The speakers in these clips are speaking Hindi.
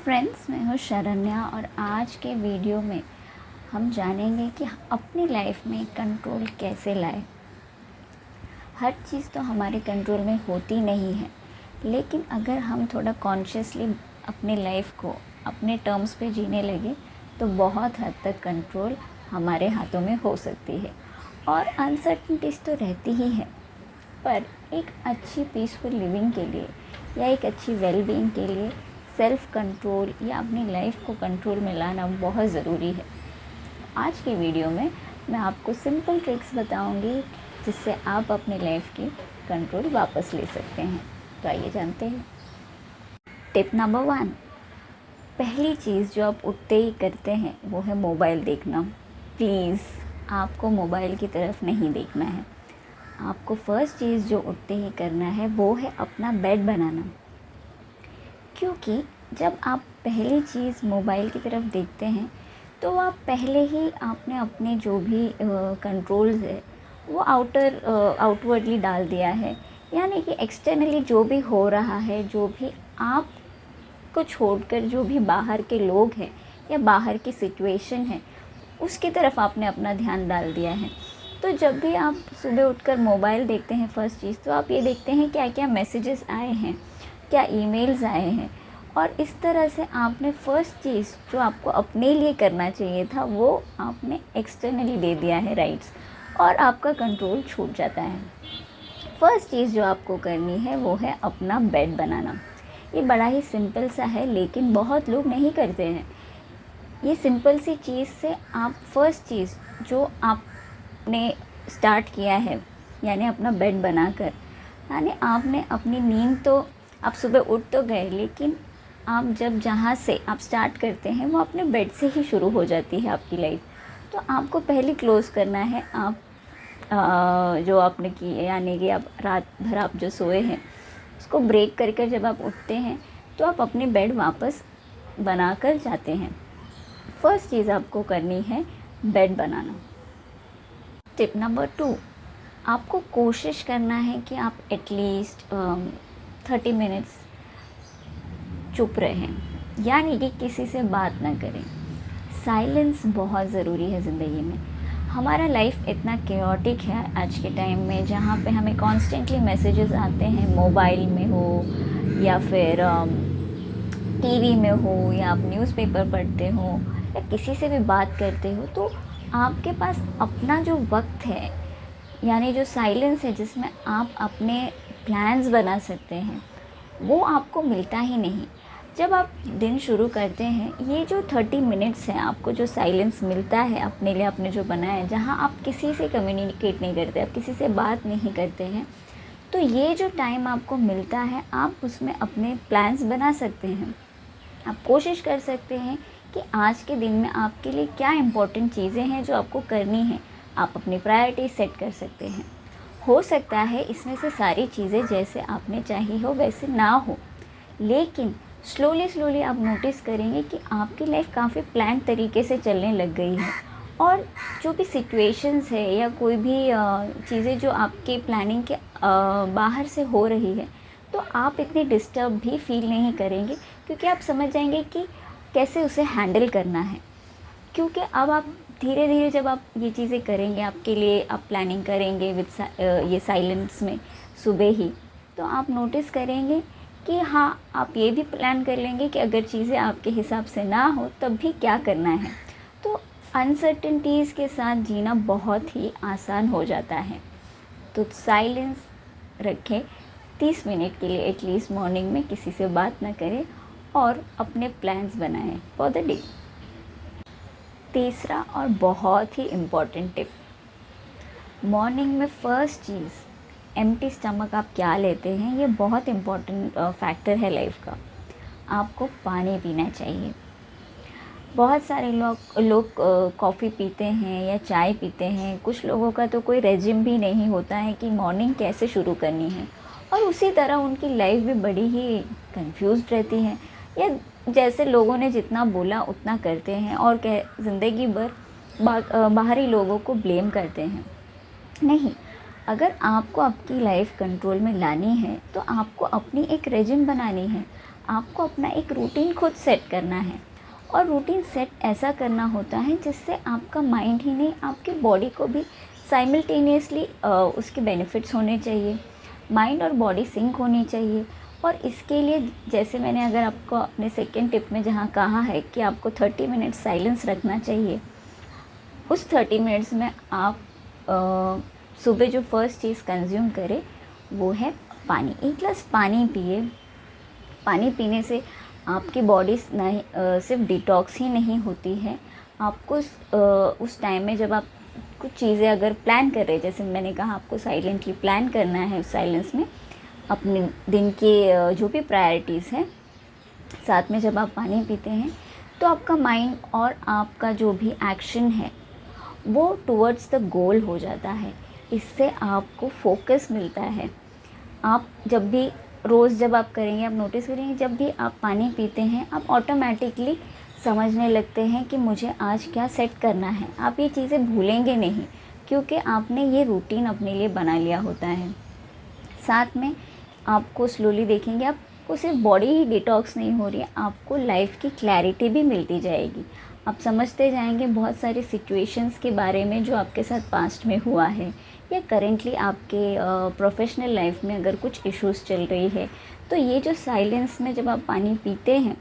फ्रेंड्स, मैं हूँ शरण्या और आज के वीडियो में हम जानेंगे कि अपनी लाइफ में कंट्रोल कैसे लाएं। हर चीज़ तो हमारे कंट्रोल में होती नहीं है, लेकिन अगर हम थोड़ा कॉन्शियसली अपनी लाइफ को अपने टर्म्स पे जीने लगे तो बहुत हद तक कंट्रोल हमारे हाथों में हो सकती है। और अनसर्टेनिटीज़ तो रहती ही है, पर एक अच्छी पीसफुल लिविंग के लिए या एक अच्छी वेलबीइंग के लिए सेल्फ़ कंट्रोल या अपनी लाइफ को कंट्रोल में लाना बहुत ज़रूरी है। आज की वीडियो में मैं आपको सिंपल ट्रिक्स बताऊंगी जिससे आप अपनी लाइफ की कंट्रोल वापस ले सकते हैं। तो आइए जानते हैं। टिप नंबर 1, पहली चीज़ जो आप उठते ही करते हैं वो है मोबाइल देखना। प्लीज़ आपको मोबाइल की तरफ नहीं देखना है। आपको फ़र्स्ट चीज़ जो उठते ही करना है वो है अपना बेड बनाना, क्योंकि जब आप पहली चीज़ मोबाइल की तरफ देखते हैं तो आप पहले ही आपने अपने जो भी कंट्रोल्स है वो आउटवर्डली डाल दिया है। यानी कि एक्सटर्नली जो भी हो रहा है, जो भी आप को छोड़कर जो भी बाहर के लोग हैं या बाहर की सिचुएशन है उसकी तरफ आपने अपना ध्यान डाल दिया है। तो जब भी आप सुबह उठकर मोबाइल देखते हैं फर्स्ट चीज़ तो आप ये देखते हैं क्या क्या मैसेजेस आए हैं, क्या ईमेल्स आए हैं, और इस तरह से आपने फ़र्स्ट चीज़ जो आपको अपने लिए करना चाहिए था वो आपने एक्सटर्नली दे दिया है राइट्स, और आपका कंट्रोल छूट जाता है। फ़र्स्ट चीज़ जो आपको करनी है वो है अपना बेड बनाना। ये बड़ा ही सिंपल सा है लेकिन बहुत लोग नहीं करते हैं। ये सिंपल सी चीज़ से आप फ़र्स्ट चीज़ जो आपने स्टार्ट किया है यानी अपना बेड बनाकर, यानी आपने अपनी नींद तो आप सुबह उठ तो गए, लेकिन आप जब जहाँ से आप स्टार्ट करते हैं वो अपने बेड से ही शुरू हो जाती है आपकी लाइफ। तो आपको पहले क्लोज़ करना है। आप जो आपने की यानी कि आप रात भर आप जो सोए हैं उसको ब्रेक करके जब आप उठते हैं तो आप अपने बेड वापस बना कर जाते हैं। फर्स्ट चीज़ आपको करनी है बेड बनाना। टिप नंबर 2, आपको कोशिश करना है कि आप एटलीस्ट 30 मिनट्स चुप रहें, यानी कि किसी से बात ना करें। साइलेंस बहुत ज़रूरी है ज़िंदगी में। हमारा लाइफ इतना केओटिक है आज के टाइम में, जहाँ पे हमें कॉन्स्टेंटली मैसेजेस आते हैं, मोबाइल में हो या फिर टीवी में हो, या आप न्यूज़पेपर पढ़ते हो या किसी से भी बात करते हो, तो आपके पास अपना जो वक्त है यानी जो साइलेंस है जिसमें आप अपने प्लान्स बना सकते हैं वो आपको मिलता ही नहीं। जब आप दिन शुरू करते हैं, ये जो 30 मिनट्स हैं आपको जो साइलेंस मिलता है अपने लिए, आपने जो बनाया है, जहाँ आप किसी से कम्युनिकेट नहीं करते, आप किसी से बात नहीं करते हैं, तो ये जो टाइम आपको मिलता है आप उसमें अपने प्लान्स बना सकते हैं। आप कोशिश कर सकते हैं कि आज के दिन में आपके लिए क्या इम्पोर्टेंट चीज़ें हैं जो आपको करनी है। आप अपनी प्रायोरिटी सेट कर सकते हैं। हो सकता है इसमें से सारी चीज़ें जैसे आपने चाही हो वैसे ना हो, लेकिन स्लोली आप नोटिस करेंगे कि आपकी लाइफ काफ़ी प्लान तरीके से चलने लग गई है, और जो भी सिचुएशंस है या कोई भी चीज़ें जो आपके प्लानिंग के बाहर से हो रही है तो आप इतने डिस्टर्ब भी फील नहीं करेंगे, क्योंकि आप समझ जाएंगे कि कैसे उसे हैंडल करना है। क्योंकि अब आप धीरे धीरे जब आप ये चीज़ें करेंगे, आपके लिए आप प्लानिंग करेंगे विद ये साइलेंस में सुबह ही, तो आप नोटिस करेंगे कि हाँ, आप ये भी प्लान कर लेंगे कि अगर चीज़ें आपके हिसाब से ना हो तब भी क्या करना है। तो अनसर्टेनिटीज़ के साथ जीना बहुत ही आसान हो जाता है। तो साइलेंस रखें 30 मिनट के लिए एटलीस्ट, मॉर्निंग में किसी से बात ना करें और अपने प्लान्स बनाएं फॉर द डे। तीसरा और बहुत ही इम्पॉर्टेंट टिप, मॉर्निंग में फ़र्स्ट चीज़ एम्प्टी स्टमक आप क्या लेते हैं, ये बहुत इम्पॉर्टेंट फैक्टर है लाइफ का। आपको पानी पीना चाहिए। बहुत सारे लोग कॉफ़ी पीते हैं या चाय पीते हैं। कुछ लोगों का तो कोई रेजिम भी नहीं होता है कि मॉर्निंग कैसे शुरू करनी है, और उसी तरह उनकी लाइफ भी बड़ी ही कंफ्यूज्ड रहती है, या जैसे लोगों ने जितना बोला उतना करते हैं और ज़िंदगी भर बाहरी लोगों को ब्लेम करते हैं। नहीं, अगर आपको आपकी लाइफ कंट्रोल में लानी है तो आपको अपनी एक रेजिम बनानी है। आपको अपना एक रूटीन खुद सेट करना है, और रूटीन सेट ऐसा करना होता है जिससे आपका माइंड ही नहीं, आपकी बॉडी को भी साइमल्टेनियसली उसके बेनिफिट्स होने चाहिए। माइंड और बॉडी सिंक होनी चाहिए। और इसके लिए जैसे मैंने अगर आपको अपने सेकेंड टिप में जहाँ कहा है कि आपको 30 मिनट साइलेंस रखना चाहिए, उस 30 मिनट्स में आप सुबह जो फर्स्ट चीज़ कंज्यूम करें वो है पानी। 1 गिलास पानी पिए। पानी पीने से आपकी बॉडी नहीं सिर्फ डिटॉक्स ही नहीं होती है, आपको उस टाइम में जब आप कुछ चीज़ें अगर प्लान कर रहे हैं, जैसे मैंने कहा आपको साइलेंटली प्लान करना है साइलेंस में अपने दिन के जो भी प्रायोरिटीज़ हैं, साथ में जब आप पानी पीते हैं तो आपका माइंड और आपका जो भी एक्शन है वो टुवर्ड्स द गोल हो जाता है। इससे आपको फोकस मिलता है। आप जब भी रोज़ जब आप करेंगे, आप नोटिस करेंगे जब भी आप पानी पीते हैं आप ऑटोमेटिकली समझने लगते हैं कि मुझे आज क्या सेट करना है। आप ये चीज़ें भूलेंगे नहीं क्योंकि आपने ये रूटीन अपने लिए बना लिया होता है। साथ में आपको स्लोली देखेंगे, आपको सिर्फ बॉडी ही डिटॉक्स नहीं हो रही है, आपको लाइफ की क्लैरिटी भी मिलती जाएगी। आप समझते जाएंगे बहुत सारी सिचुएशंस के बारे में जो आपके साथ पास्ट में हुआ है या करेंटली आपके प्रोफेशनल लाइफ में अगर कुछ इश्यूज़ चल रही है। तो ये जो साइलेंस में जब आप पानी पीते हैं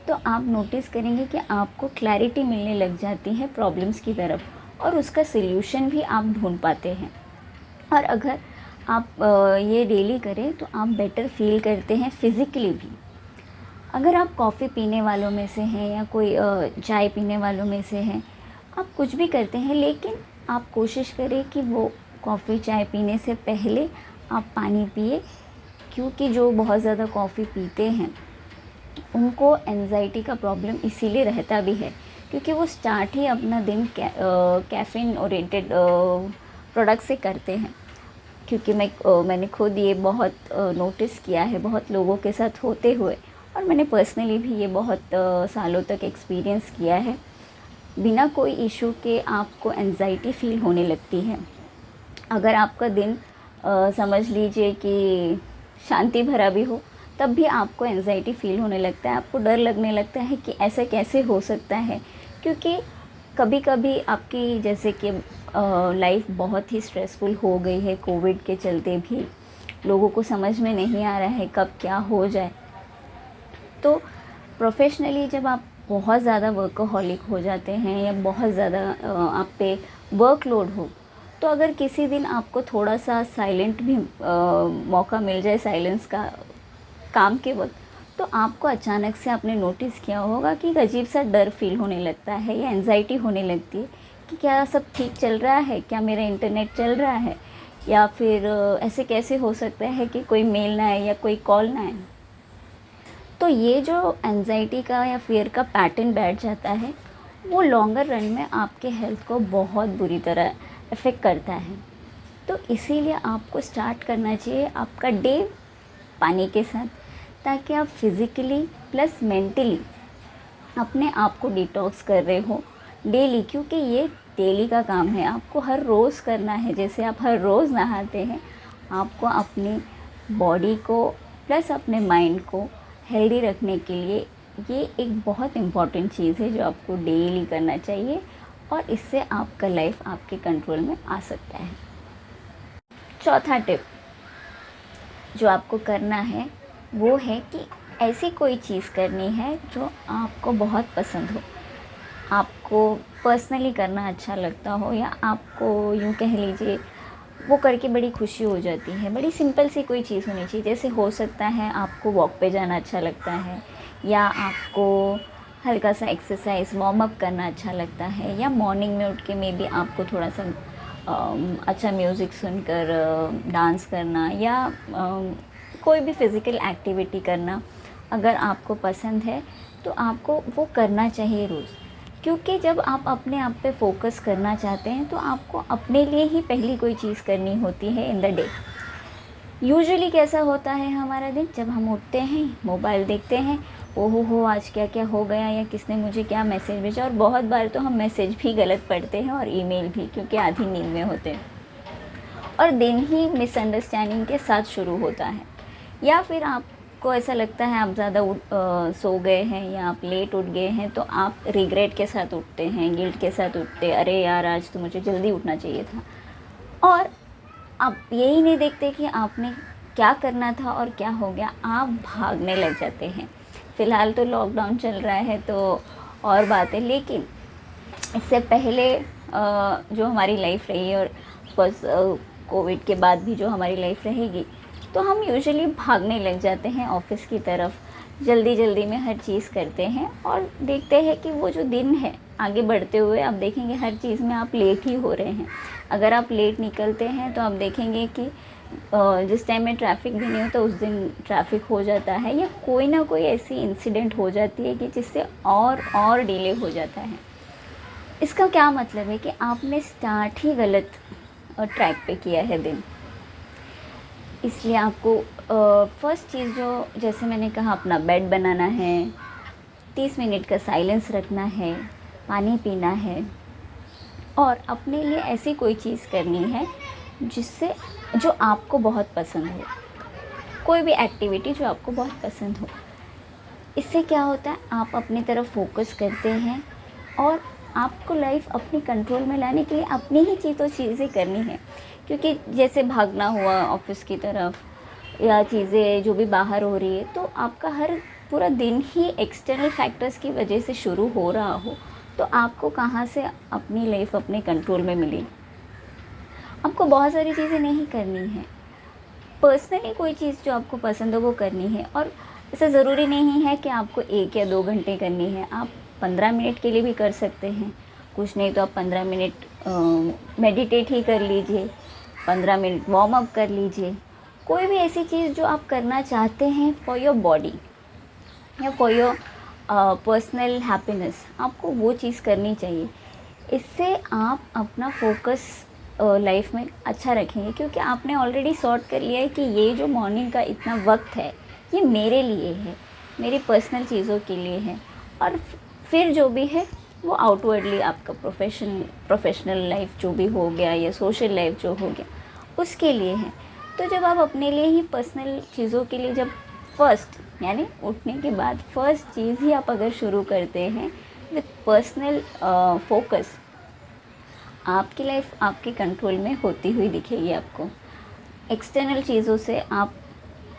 तो आप नोटिस करेंगे कि आपको क्लैरिटी मिलने लग जाती है प्रॉब्लम्स की तरफ और उसका सिल्यूशन भी आप ढूंढ पाते हैं। और अगर आप ये डेली करें तो आप बेटर फील करते हैं फिज़िकली भी। अगर आप कॉफ़ी पीने वालों में से हैं या कोई चाय पीने वालों में से हैं, आप कुछ भी करते हैं, लेकिन आप कोशिश करें कि वो कॉफ़ी चाय पीने से पहले आप पानी पिए, क्योंकि जो बहुत ज़्यादा कॉफ़ी पीते हैं उनको एंजाइटी का प्रॉब्लम इसीलिए रहता भी है क्योंकि वो स्टार्ट ही अपना दिन कैफ़ीन ओरिएंटेड प्रोडक्ट से करते हैं। क्योंकि मैंने खुद ये बहुत नोटिस किया है बहुत लोगों के साथ होते हुए, और मैंने पर्सनली भी ये बहुत सालों तक एक्सपीरियंस किया है। बिना कोई इशू के आपको एंजाइटी फ़ील होने लगती है। अगर आपका दिन समझ लीजिए कि शांति भरा भी हो तब भी आपको एंजाइटी फ़ील होने लगता है, आपको डर लगने लगता है कि ऐसा कैसे हो सकता है। क्योंकि कभी कभी आपकी जैसे कि लाइफ बहुत ही स्ट्रेसफुल हो गई है, कोविड के चलते भी लोगों को समझ में नहीं आ रहा है कब क्या हो जाए। तो प्रोफेशनली जब आप बहुत ज़्यादा वर्कोहॉलिक हो जाते हैं या बहुत ज़्यादा आप पे वर्कलोड हो, तो अगर किसी दिन आपको थोड़ा सा साइलेंट भी मौका मिल जाए साइलेंस का काम के वक्त, तो आपको अचानक से आपने नोटिस किया होगा कि एक अजीब सा डर फील होने लगता है या एंजाइटी होने लगती है कि क्या सब ठीक चल रहा है, क्या मेरा इंटरनेट चल रहा है, या फिर ऐसे कैसे हो सकता है कि कोई मेल ना आए या कोई कॉल ना आए। तो ये जो एंजाइटी का या फियर का पैटर्न बैठ जाता है वो लॉन्गर रन में आपके हेल्थ को बहुत बुरी तरह इफ़ेक्ट करता है। तो इसीलिए आपको स्टार्ट करना चाहिए आपका डे पानी के साथ, ताकि आप फिज़िकली प्लस मेंटली अपने आप को डिटॉक्स कर रहे हो डेली। क्योंकि ये डेली का काम है, आपको हर रोज़ करना है। जैसे आप हर रोज़ नहाते हैं, आपको अपनी बॉडी को प्लस अपने माइंड को हेल्दी रखने के लिए ये एक बहुत इम्पॉर्टेंट चीज़ है जो आपको डेली करना चाहिए, और इससे आपका लाइफ आपके कंट्रोल में आ सकता है। चौथा टिप जो आपको करना है वो है कि ऐसी कोई चीज़ करनी है जो आपको बहुत पसंद हो, आपको पर्सनली करना अच्छा लगता हो, या आपको यूँ कह लीजिए वो करके बड़ी खुशी हो जाती है। बड़ी सिंपल सी कोई चीज़ होनी चाहिए। जैसे हो सकता है आपको वॉक पे जाना अच्छा लगता है, या आपको हल्का सा एक्सरसाइज वार्म अप करना अच्छा लगता है, या मॉर्निंग में उठ के मे बी आपको थोड़ा सा अच्छा म्यूज़िक सुनकर डांस करना, या कोई भी फ़िज़िकल एक्टिविटी करना अगर आपको पसंद है तो आपको वो करना चाहिए रोज़। क्योंकि जब आप अपने आप पे फोकस करना चाहते हैं तो आपको अपने लिए ही पहली कोई चीज़ करनी होती है इन द डे। यूजुअली कैसा होता है हमारा दिन, जब हम उठते हैं मोबाइल देखते हैं, ओहो हो आज क्या क्या हो गया या किसने मुझे क्या मैसेज भेजा, और बहुत बार तो हम मैसेज भी गलत पढ़ते हैं और ईमेल भी, क्योंकि आधी नींद में होते हैं, और दिन ही मिसअंडरस्टैंडिंग के साथ शुरू होता है। या फिर आप आपको ऐसा लगता है आप ज़्यादा सो गए हैं या आप लेट उठ गए हैं, तो आप रिग्रेट के साथ उठते हैं, गिल्ट के साथ उठते, अरे यार आज तो मुझे जल्दी उठना चाहिए था। और आप यही नहीं देखते कि आपने क्या करना था और क्या हो गया, आप भागने लग जाते हैं। फ़िलहाल तो लॉकडाउन चल रहा है तो और बात है, लेकिन इससे पहले जो हमारी लाइफ रही है और बस कोविड के बाद भी जो हमारी लाइफ रहेगी, तो हम यूजुअली भागने लग जाते हैं ऑफ़िस की तरफ, जल्दी जल्दी में हर चीज़ करते हैं और देखते हैं कि वो जो दिन है आगे बढ़ते हुए आप देखेंगे हर चीज़ में आप लेट ही हो रहे हैं। अगर आप लेट निकलते हैं तो आप देखेंगे कि जिस टाइम में ट्रैफिक भी नहीं होता उस दिन ट्रैफिक हो जाता है, या कोई ना कोई ऐसी इंसिडेंट हो जाती है कि जिससे और डिले हो जाता है। इसका क्या मतलब है कि आपने स्टार्ट ही गलत ट्रैक पे किया है दिन। इसलिए आपको फर्स्ट चीज़ जो, जैसे मैंने कहा, अपना बेड बनाना है, 30 मिनट का साइलेंस रखना है, पानी पीना है और अपने लिए ऐसी कोई चीज़ करनी है जिससे जो आपको बहुत पसंद हो, कोई भी एक्टिविटी जो आपको बहुत पसंद हो। इससे क्या होता है, आप अपनी तरफ फोकस करते हैं और आपको लाइफ अपनी कंट्रोल में लाने के लिए अपनी ही चीज़ें करनी है। क्योंकि जैसे भागना हुआ ऑफिस की तरफ या चीज़ें जो भी बाहर हो रही है, तो आपका हर पूरा दिन ही एक्सटर्नल फैक्टर्स की वजह से शुरू हो रहा हो, तो आपको कहाँ से अपनी लाइफ अपने कंट्रोल में मिलेगी। आपको बहुत सारी चीज़ें नहीं करनी है, पर्सनली कोई चीज़ जो आपको पसंद हो वो करनी है। और ऐसा ज़रूरी नहीं है कि आपको 1 या 2 घंटे करनी है, आप 15 मिनट के लिए भी कर सकते हैं। कुछ नहीं तो आप 15 मिनट मेडिटेट ही कर लीजिए, 15 मिनट वार्म अप कर लीजिए। कोई भी ऐसी चीज़ जो आप करना चाहते हैं फॉर योर बॉडी या फॉर योर पर्सनल हैप्पीनेस, आपको वो चीज़ करनी चाहिए। इससे आप अपना फोकस लाइफ में अच्छा रखेंगे, क्योंकि आपने ऑलरेडी सॉर्ट कर लिया है कि ये जो मॉर्निंग का इतना वक्त है ये मेरे लिए है, मेरी पर्सनल चीज़ों के लिए है। और फिर जो भी है वो आउटवर्डली आपका प्रोफेशनल लाइफ जो भी हो गया या सोशल लाइफ जो हो गया उसके लिए है। तो जब आप अपने लिए ही पर्सनल चीज़ों के लिए जब फर्स्ट यानी उठने के बाद फर्स्ट चीज़ ही आप अगर शुरू करते हैं विद पर्सनल फोकस, आपकी लाइफ आपके कंट्रोल में होती हुई दिखेगी आपको। एक्सटर्नल चीज़ों से आप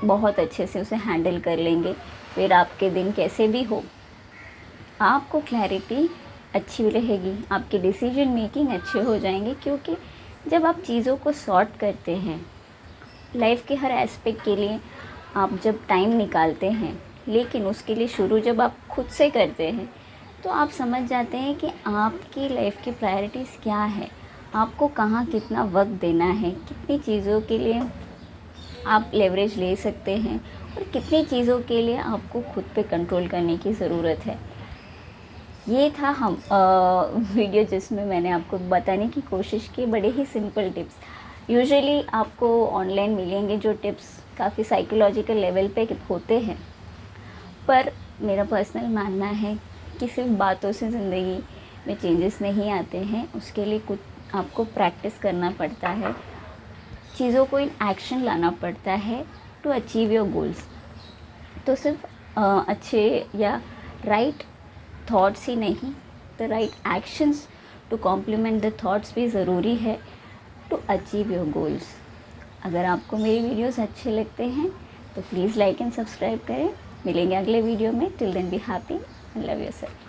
बहुत अच्छे से उसे हैंडल कर लेंगे। फिर आपके दिन कैसे भी हो, आपको क्लैरिटी अच्छी रहेगी, आपके डिसीजन मेकिंग अच्छे हो जाएंगे। क्योंकि जब आप चीज़ों को सॉर्ट करते हैं लाइफ के हर एस्पेक्ट के लिए, आप जब टाइम निकालते हैं, लेकिन उसके लिए शुरू जब आप खुद से करते हैं, तो आप समझ जाते हैं कि आपकी लाइफ की प्रायोरिटीज़ क्या है, आपको कहाँ कितना वक्त देना है, कितनी चीज़ों के लिए आप लेवरेज ले सकते हैं और कितनी चीज़ों के लिए आपको खुद पे कंट्रोल करने की ज़रूरत है। ये था हम वीडियो जिसमें मैंने आपको बताने की कोशिश की बड़े ही सिंपल टिप्स। यूजुअली आपको ऑनलाइन मिलेंगे जो टिप्स काफ़ी साइकोलॉजिकल लेवल पे होते हैं, पर मेरा पर्सनल मानना है कि सिर्फ बातों से ज़िंदगी में चेंजेस नहीं आते हैं, उसके लिए कुछ आपको प्रैक्टिस करना पड़ता है, चीज़ों को इन एक्शन लाना पड़ता है टू अचीव योर गोल्स। तो सिर्फ अच्छे या राइट थॉट्स ही नहीं, the right actions to complement the thoughts भी ज़रूरी है टू अचीव योर गोल्स। अगर आपको मेरी वीडियोस अच्छे लगते हैं तो प्लीज़ लाइक एंड सब्सक्राइब करें। मिलेंगे अगले वीडियो में। Till then be happy and love yourself.